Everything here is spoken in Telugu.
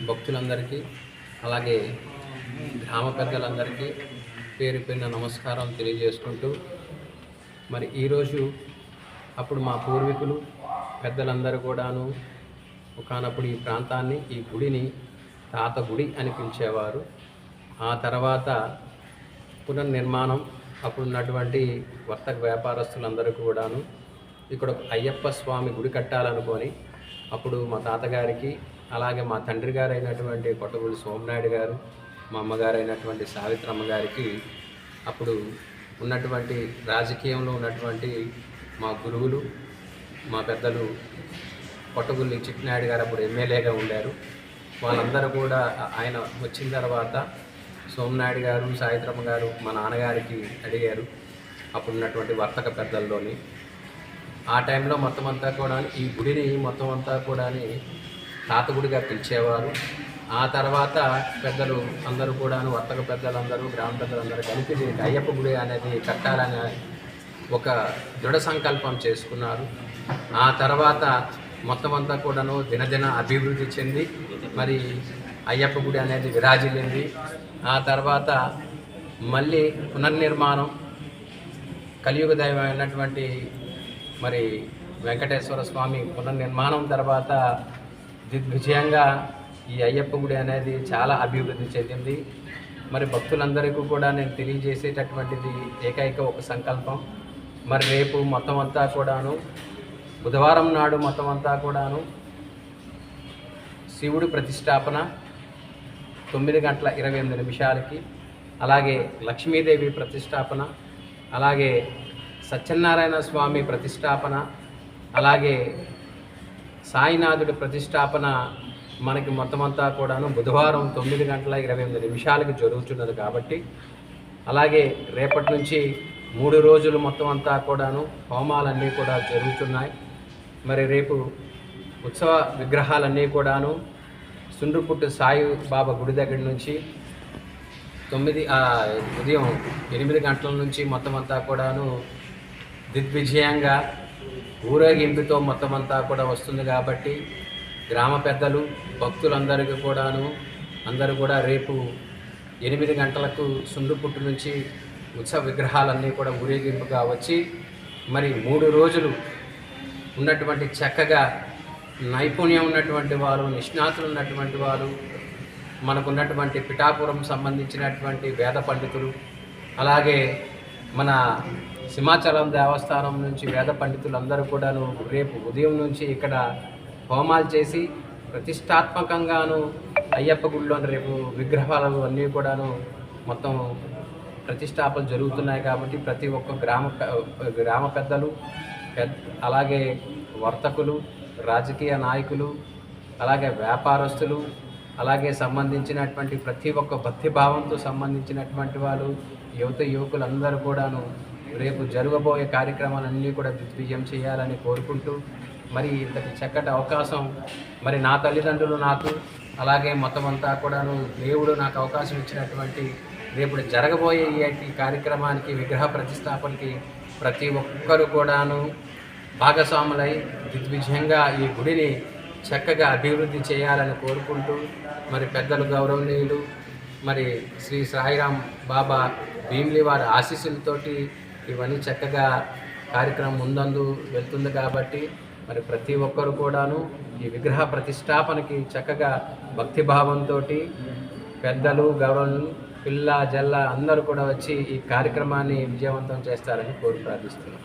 భక్తులందరికీ అలాగే గ్రామ పెద్దలందరికీ పేరు పేరున నమస్కారం తెలియజేసుకుంటూ మరి ఈరోజు అప్పుడు మా పూర్వీకులు పెద్దలందరూ కూడాను ఒకానప్పుడు ఈ ప్రాంతాన్ని ఈ గుడిని తాత గుడి అని పిలిచేవారు. ఆ తర్వాత పునర్నిర్మాణం అప్పుడున్నటువంటి వర్తక వ్యాపారస్తులందరూ కూడాను ఇక్కడ అయ్యప్ప స్వామి గుడి కట్టాలనుకొని అప్పుడు మా తాతగారికి అలాగే మా తండ్రి గారు అయినటువంటి కొట్టగూడి సోమనాయుడు గారు, మా అమ్మగారు అయినటువంటి సావిత్రమ్మ గారికి అప్పుడు ఉన్నటువంటి రాజకీయంలో ఉన్నటువంటి మా గురువులు, మా పెద్దలు కొట్టగూడి చిట్టినాయుడు గారు అప్పుడు ఎమ్మెల్యేగా ఉండారు. వాళ్ళందరూ కూడా ఆయన వచ్చిన తర్వాత సోమనాయుడు గారు, సావిత్రమ్మ గారు మా నాన్నగారికి అడిగారు అప్పుడున్నటువంటి వర్తక పెద్దల్లోని. ఆ టైంలో మొత్తం అంతా కూడా ఈ గుడిని మొత్తం అంతా కూడా తాతగుడిగా పిలిచేవారు. ఆ తర్వాత పెద్దలు అందరూ కూడాను వర్తక పెద్దలందరూ గ్రామ పెద్దలందరూ కలిపి దీనికి అయ్యప్ప గుడి అనేది కట్టాలని ఒక దృఢ సంకల్పం చేసుకున్నారు. ఆ తర్వాత మొత్తం అంతా కూడాను దినదిన అభివృద్ధి చెంది మరి అయ్యప్ప గుడి అనేది విరాజిల్లింది. ఆ తర్వాత మళ్ళీ పునర్నిర్మాణం కలియుగ దైవం అయినటువంటి మరి వెంకటేశ్వర స్వామి పునర్నిర్మాణం తర్వాత దిగ్విజయంగా ఈ అయ్యప్ప గుడి అనేది చాలా అభివృద్ధి చెందింది. మరి భక్తులందరికీ కూడా నేను తెలియజేసేటటువంటిది ఏకైక ఒక సంకల్పం. మరి రేపు మొత్తం అంతా కూడాను బుధవారం నాడు మొత్తం అంతా కూడాను శివుడి ప్రతిష్టాపన 9:28 అలాగే లక్ష్మీదేవి ప్రతిష్టాపన, అలాగే సత్యనారాయణ స్వామి ప్రతిష్టాపన, అలాగే సాయినాథుడి ప్రతిష్టాపన మనకి మొత్తం అంతా కూడాను బుధవారం 9:28 జరుగుతున్నది కాబట్టి, అలాగే రేపటి నుంచి 3 రోజులు మొత్తం అంతా కూడాను హోమాలన్నీ కూడా జరుగుతున్నాయి. మరి రేపు ఉత్సవ విగ్రహాలన్నీ కూడాను సుండ్రుపుట్టు సాయి బాబా గుడి దగ్గర నుంచి ఉదయం 8 గంటల నుంచి మొత్తం అంతా కూడాను దిగ్విజయంగా ఊరేగింపుతో మొత్తం అంతా కూడా వస్తుంది కాబట్టి గ్రామ పెద్దలు భక్తులందరికీ కూడాను అందరూ కూడా రేపు 8 గంటలకు సుండ్రుపుట్టు నుంచి ఉత్సవ విగ్రహాలన్నీ కూడా ఊరేగింపుగా వచ్చి మరి 3 రోజులు ఉన్నటువంటి చక్కగా నైపుణ్యం ఉన్నటువంటి వారు, నిష్ణాతులు ఉన్నటువంటి వారు, మనకున్నటువంటి పిఠాపురం సంబంధించినటువంటి వేద పండితులు, అలాగే మన సింహాచలం దేవస్థానం నుంచి వేద పండితులందరూ కూడాను రేపు ఉదయం నుంచి ఇక్కడ హోమాలు చేసి ప్రతిష్టాత్మకంగాను అయ్యప్ప గుడిలోని రేపు విగ్రహాలు అన్నీ కూడాను మొత్తం ప్రతిష్టాపన జరుగుతున్నాయి. కాబట్టి ప్రతి ఒక్క గ్రామ పెద్దలు అలాగే వర్తకులు, రాజకీయ నాయకులు, అలాగే వ్యాపారస్తులు, అలాగే సంబంధించినటువంటి ప్రతి ఒక్క భక్తిభావంతో సంబంధించినటువంటి వాళ్ళు, యువకులందరూ కూడాను రేపు జరగబోయే కార్యక్రమాలన్నీ కూడా దిగ్విజయం చేయాలని కోరుకుంటూ మరి ఇంతటి చక్కటి అవకాశం మరి నా తల్లిదండ్రులు నాకు, అలాగే మొత్తం అంతా కూడాను దేవుడు నాకు అవకాశం ఇచ్చినటువంటి రేపు జరగబోయే ఈ కార్యక్రమానికి విగ్రహ ప్రతిష్టాపనకి ప్రతి ఒక్కరు కూడాను భాగస్వాములై దిగ్విజయంగా ఈ గుడిని చక్కగా అభివృద్ధి చేయాలని కోరుకుంటూ మరి పెద్దలు గౌరవనీయులు మరి శ్రీ సాయిరామ్ బాబా భీమిలి వారి ఆశీస్సులతోటి ఇవన్నీ చక్కగా కార్యక్రమం ముందందు వెళ్తుంది కాబట్టి మరి ప్రతి ఒక్కరు కూడాను ఈ విగ్రహ ప్రతిష్టాపనకి చక్కగా భక్తిభావంతో పెద్దలు గౌరవనీయులు పిల్ల జల్ల అందరూ కూడా వచ్చి ఈ కార్యక్రమాన్ని విజయవంతం చేస్తారని కోరి ప్రార్థిస్తున్నాను.